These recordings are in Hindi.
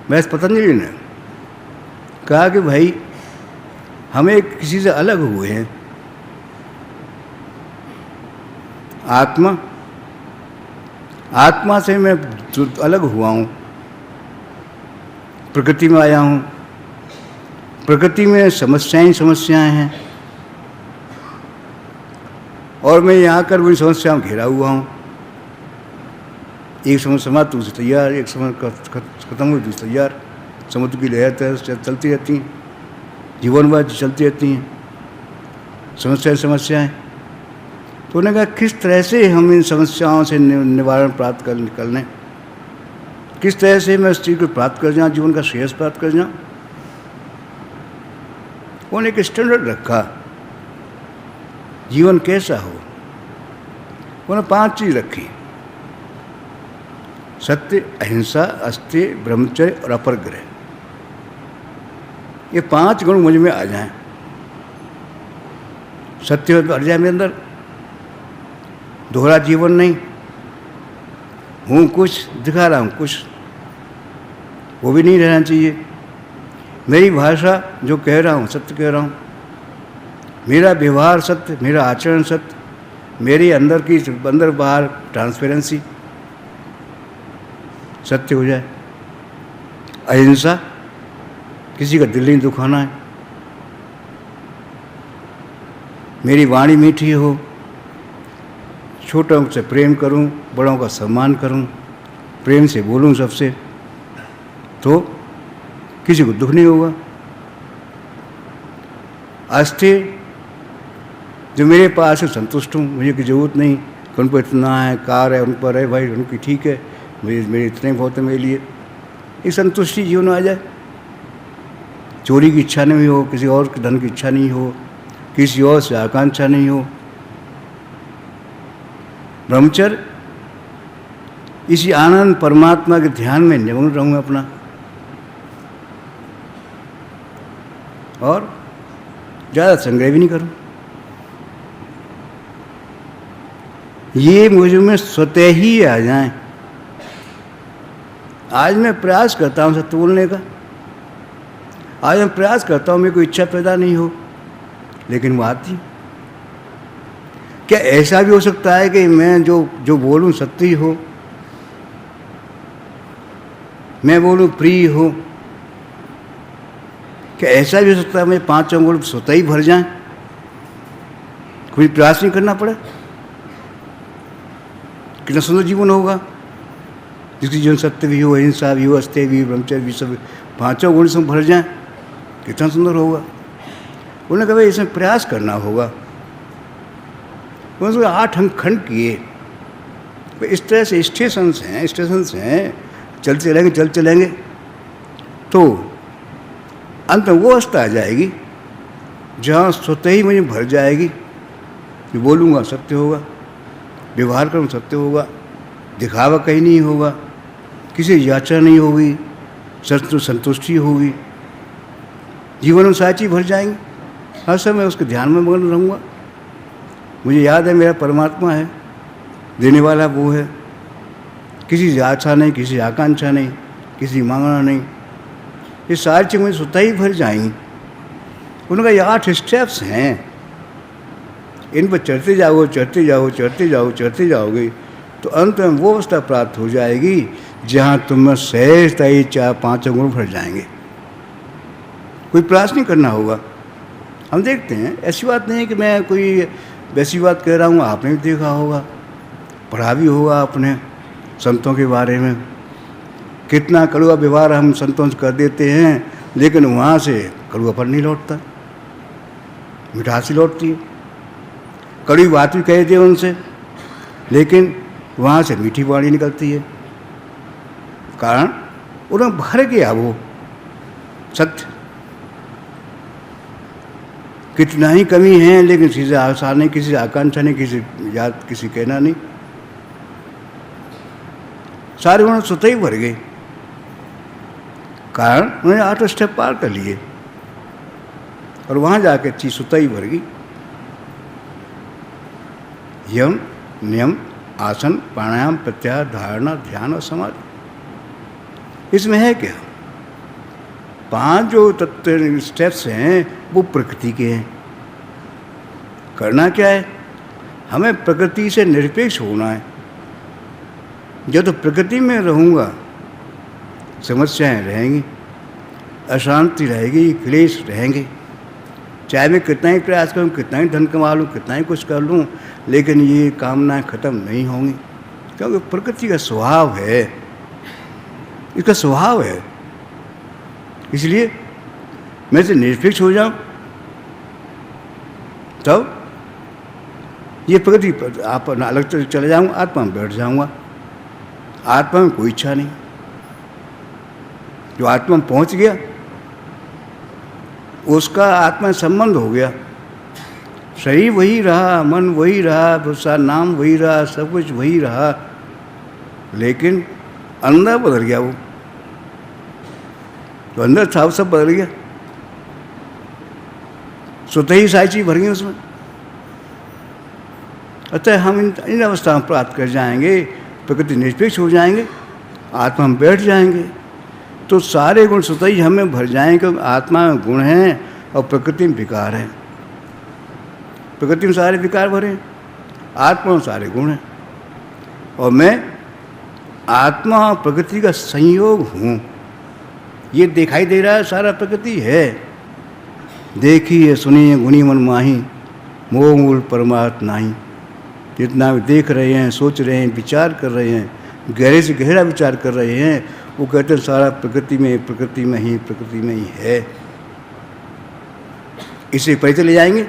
महर्षि पतंजलि ने कहा कि भाई हमें किसी से अलग हुए हैं। आत्मा से मैं अलग हुआ हूँ, प्रकृति में आया हूँ, प्रकृति में समस्याएं हैं और मैं यहाँ कर वही समस्याओं घिरा हुआ हूँ। एक समय समाप्त दूसरी तैयार, एक समय खत्म हुई दूसरी तैयार। समुद्र की लहर चलती रहती हैं, जीवन भर चलती रहती हैं, समस्याएं। तो उन्होंने कहा किस तरह से हम इन समस्याओं से निवारण प्राप्त कर लें, किस तरह से मैं उस चीज़ को प्राप्त कर जाऊँ, जीवन का श्रेयस प्राप्त कर जाऊँ। उन्होंने एक स्टैंडर्ड रखा, जीवन कैसा हो। उन्होंने 5 चीज़ रखी, सत्य, अहिंसा, अस्तेय, ब्रह्मचर्य और अपरग्रह। ये 5 गुण मुझ में आ जाएं, सत्य बढ़ जाए मेरे अंदर, दोहरा जीवन नहीं, हूँ कुछ दिखा रहा हूँ कुछ, वो भी नहीं रहना चाहिए। मेरी भाषा जो कह रहा हूँ सत्य कह रहा हूँ, मेरा व्यवहार सत्य, मेरा आचरण सत्य, मेरे अंदर बाहर ट्रांसपेरेंसी सत्य हो जाए। अहिंसा, किसी का दिल नहीं दुखाना है, मेरी वाणी मीठी हो, छोटों से प्रेम करूं, बड़ों का सम्मान करूं, प्रेम से बोलूं सबसे, तो किसी को दुख नहीं होगा। अस्तेय, जो मेरे पास है संतुष्ट हूँ, मुझे की ज़रूरत नहीं कि उन पर इतना है, कार है, उन पर है, भाई उनकी ठीक है, मेरे इतने बहुत है मेरे लिए। ये संतुष्टि जीवन में आ जाए। चोरी की इच्छा नहीं हो, किसी और के धन की इच्छा नहीं हो, किसी और से आकांक्षा नहीं हो। ब्रह्मचर्य, इसी आनंद परमात्मा के ध्यान में निमग्न रहूँ अपना, और ज़्यादा संग्रह भी नहीं करूँ। ये मुझ में स्वतः ही आ जाएं। आज मैं प्रयास करता हूँ सत्य बोलने का, आज मैं प्रयास करता हूँ, मेरी कोई इच्छा पैदा नहीं हो, लेकिन वो आती। क्या ऐसा भी हो सकता है कि मैं जो बोलूँ सत्य ही हो, मैं बोलूँ प्रिय हो? क्या ऐसा भी हो सकता है मैं 5 गुण स्वतः ही भर जाएं, कोई प्रयास नहीं करना पड़े? कितना सुंदर जीवन होगा, जिसकी जीवन सत्य भी हो, अहिंसा भी हो, अस्तेय भी, ब्रह्मचर्य भी, सब 5 गुण से भर जाएं, कितना सुंदर होगा। उन्होंने कहा इसमें प्रयास करना होगा। उन्होंने 8 अंक खंड किए। इस तरह से स्टेशंस हैं, चलते चलेंगे तो अंत में वो अवस्था आ जाएगी जहाँ स्वतः ही मुझे भर जाएगी कि बोलूँगा सत्य होगा, व्यवहार करूँ सत्य होगा, दिखावा कहीं नहीं होगा, किसी याचना नहीं होगी, संतुष्टि होगी, जीवन में सारी चीज़ भर जाएंगी। हर समय उसके ध्यान में मग्न रहूँगा। मुझे याद है मेरा परमात्मा है, देने वाला वो है, किसी से आशा नहीं, किसी आकांक्षा नहीं, किसी मांगना नहीं, ये सारी चीज़ मुझे स्वतः ही भर जाएंगी। उनका ये 8 स्टेप्स हैं, इन पर चढ़ते जाओगे तो अंत में वो अवस्था प्राप्त हो जाएगी जहाँ तुम में सहजता ही 4-5 गुण भर जाएंगे। कोई प्रयास नहीं करना होगा। हम देखते हैं, ऐसी बात नहीं है कि मैं कोई वैसी बात कह रहा हूँ, आपने भी देखा होगा, पढ़ा भी होगा आपने संतों के बारे में। कितना कड़वा व्यवहार हम संतों से कर देते हैं, लेकिन वहाँ से कड़वापन नहीं लौटता, मिठास ही लौटती है। कड़वी बात भी कह दे उनसे, लेकिन वहाँ से मीठी वाणी निकलती है। कारण उन्हें भर गया वो सत्य। कितना ही कमी है, लेकिन किसी से आशा नहीं, किसी से आकांक्षा नहीं, किसी याद, किसी कहना नहीं, सारे गुण स्वतः ही भर गए। कारण उन्होंने 8 स्टेप पार कर लिए और वहाँ जाकर चीज स्वतः ही भर गई। यम, नियम, आसन, प्राणायाम, प्रत्याहार, धारणा, ध्यान और समाधि, इसमें है क्या? 5 जो तत्व स्टेप्स हैं वो प्रकृति के हैं। करना क्या है? हमें प्रकृति से निरपेक्ष होना है। जब तो प्रकृति में रहूँगा समस्याएं रहेंगी, अशांति रहेगी, क्लेश रहेंगे। चाहे मैं कितना ही प्रयास करूँ, कितना ही धन कमा लूँ, कितना ही कुछ कर लूँ, लेकिन ये कामनाएं खत्म नहीं होंगी, क्योंकि प्रकृति का स्वभाव है, इसका स्वभाव है। इसलिए मैं से निरपेक्ष हो जाऊँ तब ये प्रकृति आप अलग चले जाऊँगा, आत्मा में बैठ जाऊँगा। आत्मा में कोई इच्छा नहीं। जो आत्मा में पहुँच गया उसका आत्मा संबंध हो गया। शरीर वही रहा, मन वही रहा, उसका नाम वही रहा, सब कुछ वही रहा, लेकिन अंदर बदल गया। वो तो अंदर था वो सब बदल गया। स्वतः ही सारी चीज भर गई उसमें। अतः हम इन अवस्था में प्राप्त कर जाएंगे, प्रकृति निरपेक्ष हो जाएंगे, आत्मा में बैठ जाएंगे, तो सारे गुण स्वतः ही हमें भर जाएंगे, क्योंकि आत्मा में गुण हैं और प्रकृति में विकार हैं। प्रकृति में सारे विकार भरे हैं, आत्मा में सारे गुण हैं, और मैं आत्मा और प्रकृति का संयोग हूँ। ये दिखाई दे रहा है सारा प्रकृति है। देखिए सुनिए गुणी मन माही, मोह मूल परमार्थ नाही। जितना भी देख रहे हैं, सोच रहे हैं, विचार कर रहे हैं, गहरे से गहरा विचार कर रहे हैं, वो कहते हैं सारा प्रकृति में ही है। इसे पहले चले जाएंगे,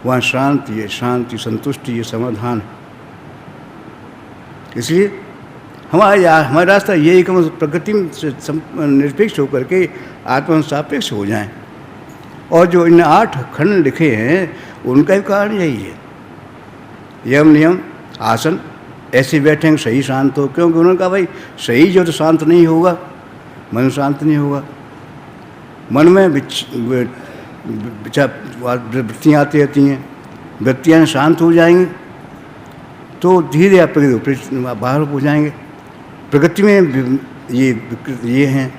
वहाँ शांति है, शांति, संतुष्टि है, समाधान है। इसलिए हमारा रास्ता ये है कि हम प्रकृति से निरपेक्ष होकर के आत्मा सापेक्ष हो जाएं। और जो इन 8 खंड लिखे हैं उनका भी कारण यही है। यम नियम आसन, ऐसे बैठेंगे सही शांत हो, क्योंकि उन्होंने कहा भाई सही जो तो शांत नहीं होगा, मन शांत नहीं होगा। मन में वृत्तियाँ आती रहती हैं, वृत्तियाँ शांत हो जाएंगी तो धीरे आप बाहर हो जाएंगे। प्रकृति में ये हैं,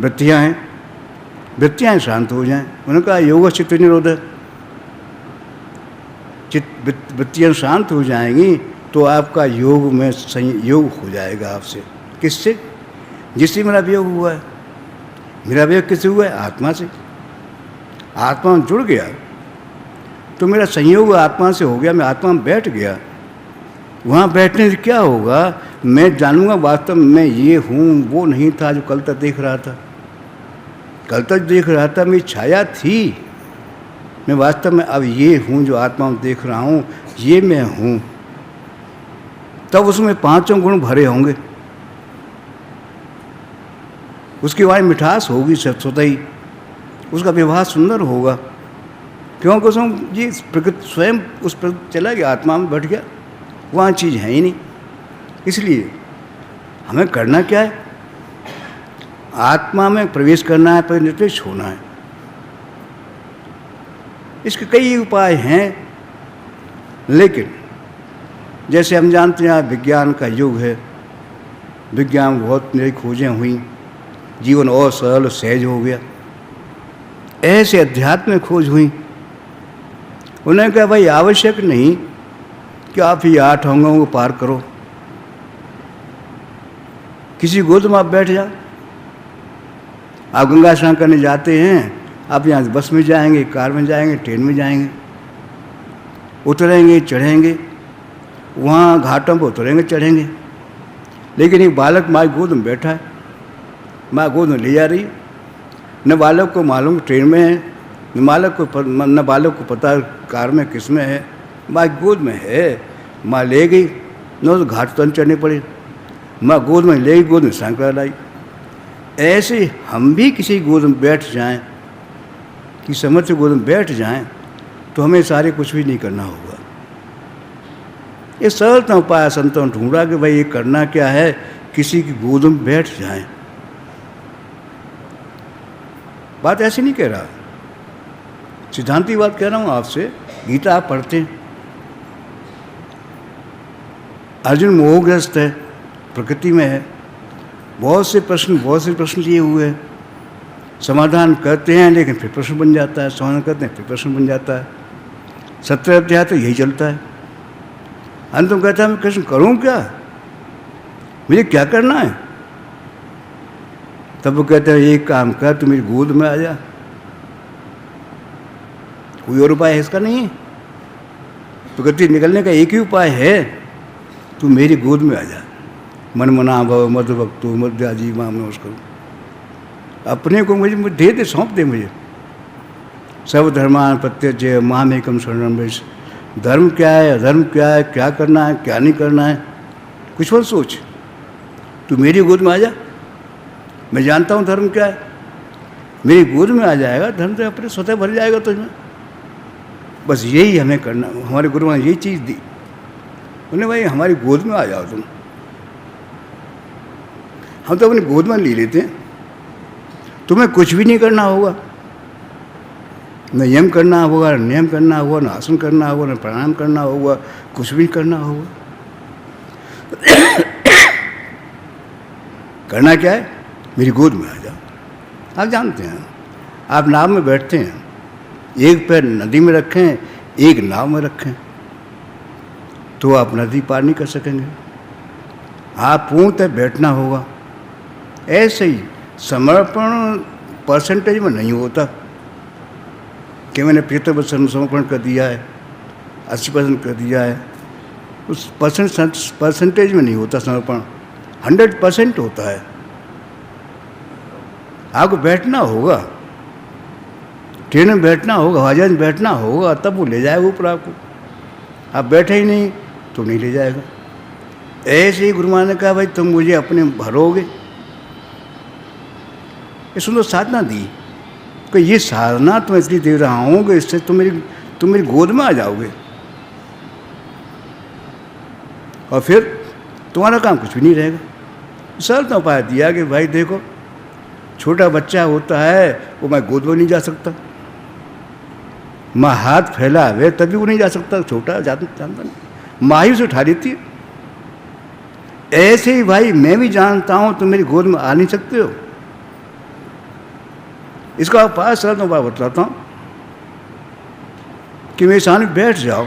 वृत्तियाँ हैं, वृत्तियाँ शांत हो जाएं। उन्होंने कहा योग चित्त निरोध, वृत्तियाँ शांत हो जाएंगी तो आपका योग में संयोग हो जाएगा आपसे। किससे? जिससे मेरा वियोग हुआ है। मेरा वियोग किससे हुआ है? आत्मा से। आत्मा में जुड़ गया तो मेरा संयोग आत्मा से हो गया, मैं आत्मा में बैठ गया। वहाँ बैठने से क्या होगा? मैं जानूंगा वास्तव में मैं ये हूँ, वो नहीं था जो कल तक देख रहा था। कल तक देख रहा था मेरी छाया थी, मैं वास्तव में अब ये हूँ जो आत्मा में देख रहा हूँ, ये मैं हूँ। तब उसमें 5 गुण भरे होंगे, उसकी वाणी मिठास होगी स्वतः ही, उसका व्यवहार सुंदर होगा, क्योंकि उसमें ये प्रकृति स्वयं उस प्रकृति चला गया, आत्मा में बैठ गया, वहाँ चीज़ है ही नहीं। इसलिए हमें करना क्या है? आत्मा में प्रवेश करना है, पर निरपेक्ष होना है। इसके कई उपाय हैं, लेकिन जैसे हम जानते हैं विज्ञान का युग है, विज्ञान बहुत नई खोजें हुई, जीवन और सरल सहज हो गया। ऐसे अध्यात्म में खोज हुई, उन्होंने कहा भाई आवश्यक नहीं कि आप ये 8 अंगों को पार करो, किसी गोद में आप बैठ जाओ। आप गंगा स्नान करने जाते हैं, आप यहाँ से बस में जाएंगे, कार में जाएंगे, ट्रेन में जाएंगे, उतरेंगे, चढ़ेंगे, वहाँ घाटों पर उतरेंगे, चढ़ेंगे, लेकिन एक बालक माँ गोद में बैठा है, माँ गोद में ले जा रही है। न बालक को मालूम ट्रेन में है, न बालक को पता कार में किस में है, माँ गोद में है। माँ ले गई, न तो घाट तन चढ़ने पड़े, माँ गोद में ले गई, गोद में स्नान करा लाई। ऐसे हम भी किसी गोद में बैठ जाएं, कि समर्थ गोद में बैठ जाएं, तो हमें सारे कुछ भी नहीं करना होगा। ये सरलतम उपाय संतों ने ढूंढा कि भाई ये करना क्या है, किसी की गोद में बैठ जाएं। बात ऐसी नहीं कह रहा, सिद्धांती बात कह रहा हूँ आपसे। गीता आप पढ़ते हैं, अर्जुन मोहग्रस्त है, प्रकृति में है, बहुत से प्रश्न लिए हुए हैं, समाधान करते हैं लेकिन फिर प्रश्न बन जाता है, समाधान करते हैं फिर प्रश्न बन जाता है। 70 अध्याय तो यही चलता है। अंत में कहता है मैं कृष्ण करूं क्या, मुझे क्या करना है? तब वो कहते हैं एक काम कर, तू मेरी गोद में आ जा। कोई और उपाय है इसका नहीं है। तो कहते निकलने का एक ही उपाय है, तू मेरी गोद में आ जा। मन मना भव मद भक्तो मध्याजी माम नमस्कार। अपने को मुझे दे दे, सौंप दे मुझे। सब धर्मान प्रत्यज्य मामेकम शरणम व्रज। धर्म क्या है, अधर्म क्या है, क्या करना है, क्या नहीं करना है, कुछ मत सोच, तू मेरी गोद में आ जा। मैं जानता हूँ धर्म क्या है, मेरी गोद में आ जाएगा, धर्म तो अपने स्वतः भर जाएगा तुझमें। बस यही हमें करना। हमारे गुरु ने यही चीज़ दी, बोले भाई हमारी गोद में आ जाओ तुम। हम तो अपनी गोद में ले लेते हैं। तुम्हें कुछ भी नहीं करना होगा, न यम करना होगा, न नियम करना होगा, न आसन करना होगा, न प्राणायाम करना होगा, कुछ भी करना होगा। करना क्या है, मेरी गोद में आ जाओ। आप जानते हैं, आप नाव में बैठते हैं, एक पैर नदी में रखें, एक नाव में रखें, तो आप नदी पार नहीं कर सकेंगे। आप पूर्णतः बैठना होगा। ऐसे ही समर्पण परसेंटेज में नहीं होता कि मैंने 75% समर्पण कर दिया है, 80% कर दिया है। उस परसेंटेज में नहीं होता समर्पण, 100% होता है। आपको बैठना होगा, ट्रेन में बैठना होगा, हवाई जहाज में बैठना होगा, तब वो ले जाएगा ऊपर आपको। आप बैठे ही नहीं तो नहीं ले जाएगा। ऐसे ही गुरु महाराज ने कहा भाई तुम मुझे अपने भरोगे। ये सुंदर साधना दी कि ये साधना तो इसलिए दे रहा हूँ कि इससे तुम मेरी गोद में आ जाओगे, और फिर तुम्हारा काम कुछ भी नहीं रहेगा। सरल तो उपाय दिया कि भाई देखो, छोटा बच्चा होता है वो मैं गोद में नहीं जा सकता, माँ हाथ फैला हुए तभी वो नहीं जा सकता, छोटा जानता नहीं, माँ ही उसे उठा देती है। ऐसे ही भाई मैं भी जानता हूँ तुम मेरी गोद में आ नहीं सकते हो। इसका उपाय सरल उपाय बतलाता हूँ कि मेरे सामने बैठ जाओ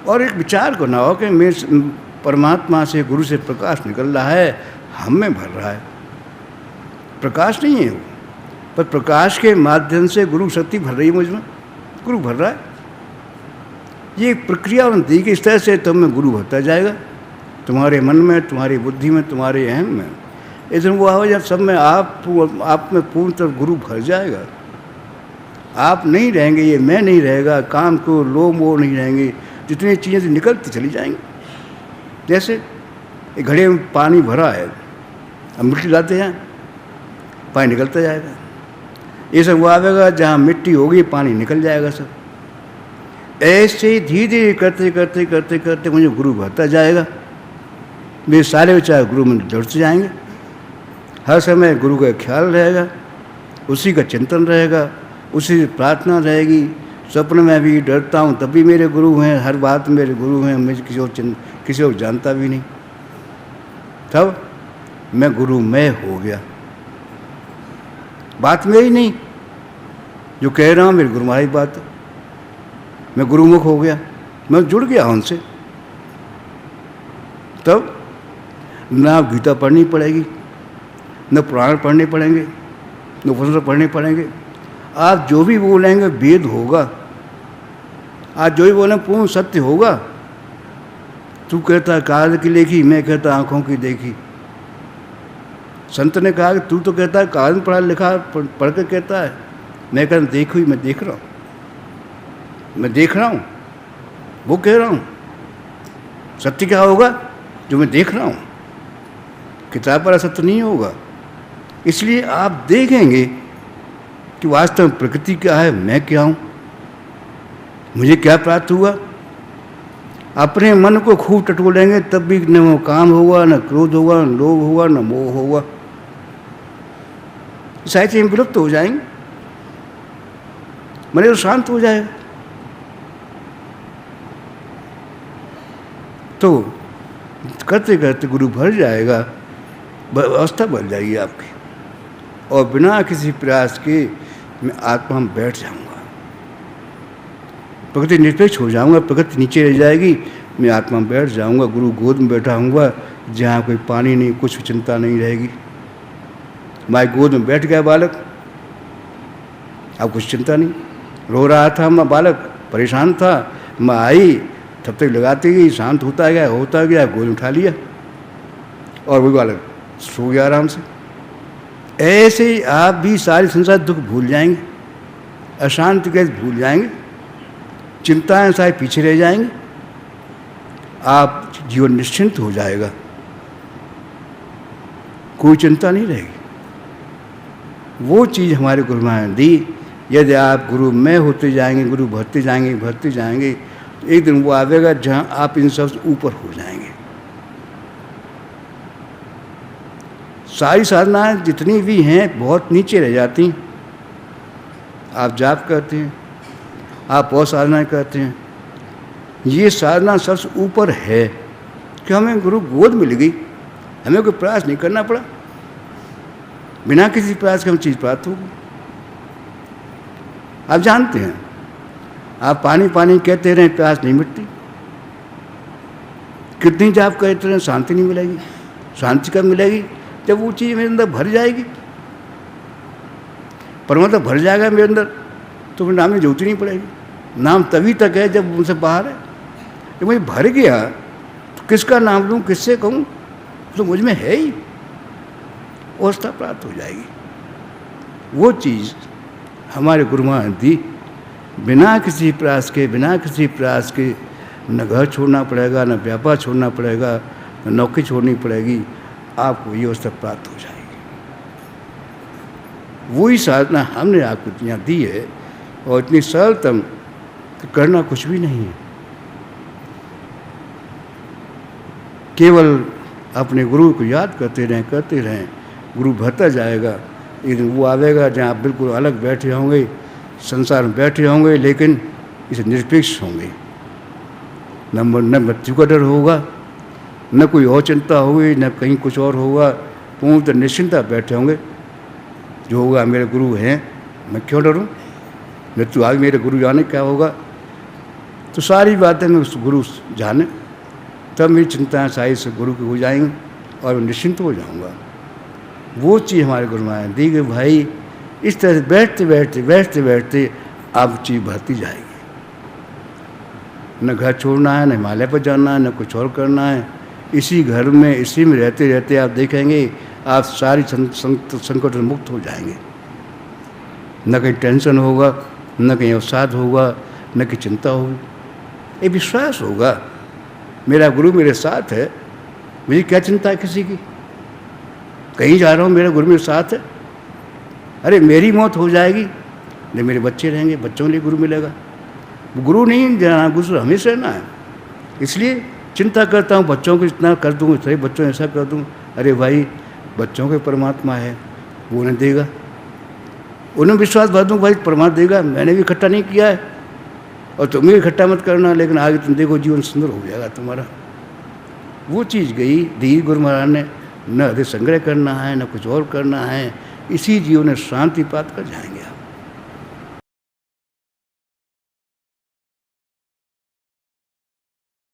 और एक विचार करना हो कि मेरे परमात्मा से, गुरु से प्रकाश निकल रहा है, हम में भर रहा है। प्रकाश नहीं है वो, पर प्रकाश के माध्यम से गुरु शक्ति भर रही है मुझ में, गुरु भर रहा है। ये एक प्रक्रिया उन्होंने दी कि इस तरह से तुम में गुरु भरता जाएगा, तुम्हारे मन में, तुम्हारी बुद्धि में, तुम्हारे अहम में। इस दिन वो आवाज सब में आप में पूर्ण तरह गुरु भर जाएगा। आप नहीं रहेंगे, ये मैं नहीं रहेगा, काम को लोभ मोह नहीं रहेंगे, जितनी चीज़ें निकलती चली जाएंगी। जैसे एक घड़े में पानी भरा है, अब मिट्टी लाते हैं, पानी निकलता जाएगा। ये सब वो आवेगा जहाँ मिट्टी होगी पानी निकल जाएगा सब। ऐसे ही धीरे धीरे करते करते करते करते मुझे गुरु भरता जाएगा। मेरे सारे विचार गुरु में जुड़ते जाएंगे। हर समय गुरु का ख्याल रहेगा, उसी का चिंतन रहेगा, उसी की प्रार्थना रहेगी। स्वप्न में भी डरता हूँ तब भी मेरे गुरु हैं, हर बात में मेरे गुरु हैं, मुझे किसी को जानता भी नहीं। तब मैं गुरुमय हो गया। बात मेरी नहीं, जो कह रहा हूँ मेरे गुरु महाराज बात है। मैं गुरुमुख हो गया, मैं जुड़ गया उनसे। तब ना गीता पढ़नी पड़ेगी, न पुराण पढ़ने पड़ेंगे, न उपनिषद पढ़ने पड़ेंगे। आप जो भी बोलेंगे वेद होगा, आज जो भी बोलें पूर्ण सत्य होगा। तू कहता कागज की लेखी, मैं कहता आंखों की देखी। संत ने कहा कि तू तो कहता है कागज में पढ़ा लिखा पढ़ कर कहता है, मैं कहता देखो ही, मैं देख रहा हूँ, मैं देख रहा हूँ, वो कह रहा हूँ। सत्य क्या होगा? जो मैं देख रहा हूँ। किताब पर असत्य नहीं होगा। इसलिए आप देखेंगे कि वास्तव में प्रकृति क्या है, मैं क्या हूँ, मुझे क्या प्राप्त हुआ। अपने मन को खूब टटोलेंगे तब भी न वो काम होगा, न क्रोध होगा, न लोभ होगा, न मोह होगा। सारी चीजें विलुप्त हो जाएंगी, मन तो शांत हो जाएगा। तो करते करते गुरु भर जाएगा। अवस्था बदल जाएगी आपकी। और बिना किसी प्रयास के मैं आत्मा में बैठ जाऊंगा, प्रकृति निरपेक्ष हो जाऊंगा, प्रकृति नीचे रह जाएगी, मैं आत्मा में बैठ जाऊंगा, गुरु गोद में बैठा हूँगा, जहाँ कोई पानी नहीं, कुछ चिंता नहीं रहेगी। माँ गोद में बैठ गया बालक, अब कुछ चिंता नहीं। रो रहा था माँ, बालक परेशान था, माँ आई, तब तक लगाती गई, शांत होता गया, गोद में उठा लिया और वो बालक सो गया आराम से। ऐसे ही आप भी सारे संसार दुख भूल जाएंगे, अशांति के भूल जाएंगे, चिंताएं सारी पीछे रह जाएंगी, आप जीवन निश्चिंत हो जाएगा, कोई चिंता नहीं रहेगी। वो चीज़ हमारे गुरु महाराज ने दी। यदि आप गुरु में होते जाएंगे, गुरु भरते जाएंगे, तो एक दिन वो आवेगा जहाँ आप इन सब से ऊपर हो जाएंगे। सारी साधनाएं जितनी भी हैं बहुत नीचे रह जाती हैं। आप जाप करते हैं, आप और साधनाएं करते हैं, ये साधना सबसे ऊपर है कि हमें गुरु गोद मिल गई, हमें कोई प्रयास नहीं करना पड़ा, बिना किसी प्रयास के हम चीज़ प्राप्त होगी। आप जानते हैं, आप पानी पानी कहते रहें, प्यास नहीं मिटती, कितनी जाप कहते रहें, शांति नहीं मिलेगी। शांति कब मिलेगी? जब वो चीज़ मेरे अंदर भर जाएगी। परमात्मा भर जाएगा मेरे अंदर तो फिर नाम की जरूरत नहीं पड़ेगी। नाम तभी तक है जब उनसे बाहर है। जब मुझे भर गया तो किसका नाम लूँ, किससे कहूँ, तो मुझ में है ही, अवस्था प्राप्त हो जाएगी। वो चीज़ हमारे गुरु महाराज ने दी, बिना किसी प्रयास के, न घर छोड़ना पड़ेगा, न व्यापार छोड़ना पड़ेगा, न नौकरी छोड़नी पड़ेगी, आपको ये अवस्था प्राप्त हो जाएगी। वही साधना हमने आपको यहाँ दी है और इतनी सरलतम कि करना कुछ भी नहीं है, केवल अपने गुरु को याद करते रहें, गुरु भरता जाएगा। एक दिन वो आवेगा जहाँ आप बिल्कुल अलग बैठे होंगे, संसार में बैठे होंगे, लेकिन इसे निरपेक्ष होंगे। न मृत्यु का डर होगा, न कोई और चिंता होगी, न कहीं कुछ और होगा, पूर्णतः निश्चिंता बैठे होंगे। जो होगा मेरे गुरु हैं, मैं क्यों डरूं, मृत्यु आगे मेरे गुरु जाने क्या होगा। तो सारी बातें मैं उस गुरु जाने, तब मेरी चिंताएँ सारी से गुरु की हो जाएंगी और मैं निश्चिंत हो जाऊंगा। वो चीज़ हमारे गुरु महाराज ने दी कि भाई इस तरह से बैठते बैठते आप चीज़ भरती जाएगी। न घर छोड़ना है, न हिमालय पर जाना है, न कुछ और करना है। इसी घर में, इसी में रहते आप देखेंगे आप सारी संकट से मुक्त हो जाएंगे। न कहीं टेंशन होगा, न कहीं अवसाद होगा, न कहीं चिंता होगी। ये विश्वास होगा मेरा गुरु मेरे साथ है, मुझे क्या चिंता है किसी की। कहीं जा रहा हूँ, मेरा गुरु मेरे साथ है। अरे मेरी मौत हो जाएगी, नहीं मेरे बच्चे रहेंगे, बच्चों के लिए गुरु मिलेगा। गुरु नहीं जाना, गुरु हमेशा रहना है। इसलिए चिंता करता हूँ, बच्चों को इतना कर दूँ, सही बच्चों ऐसा कर दूँ। अरे भाई बच्चों के परमात्मा है, वो उन्हें देगा। उन्हें विश्वास भर दूँ, भाई परमात्मा देगा, मैंने भी इकट्ठा नहीं किया है और तुम भी इकट्ठा मत करना, लेकिन आगे तुम देखो जीवन सुंदर हो जाएगा तुम्हारा। वो चीज़ दी गुरु महाराज ने। न हृदय संग्रह करना है, न कुछ और करना है, इसी जीवन में शांति प्राप्त कर जाएंगे।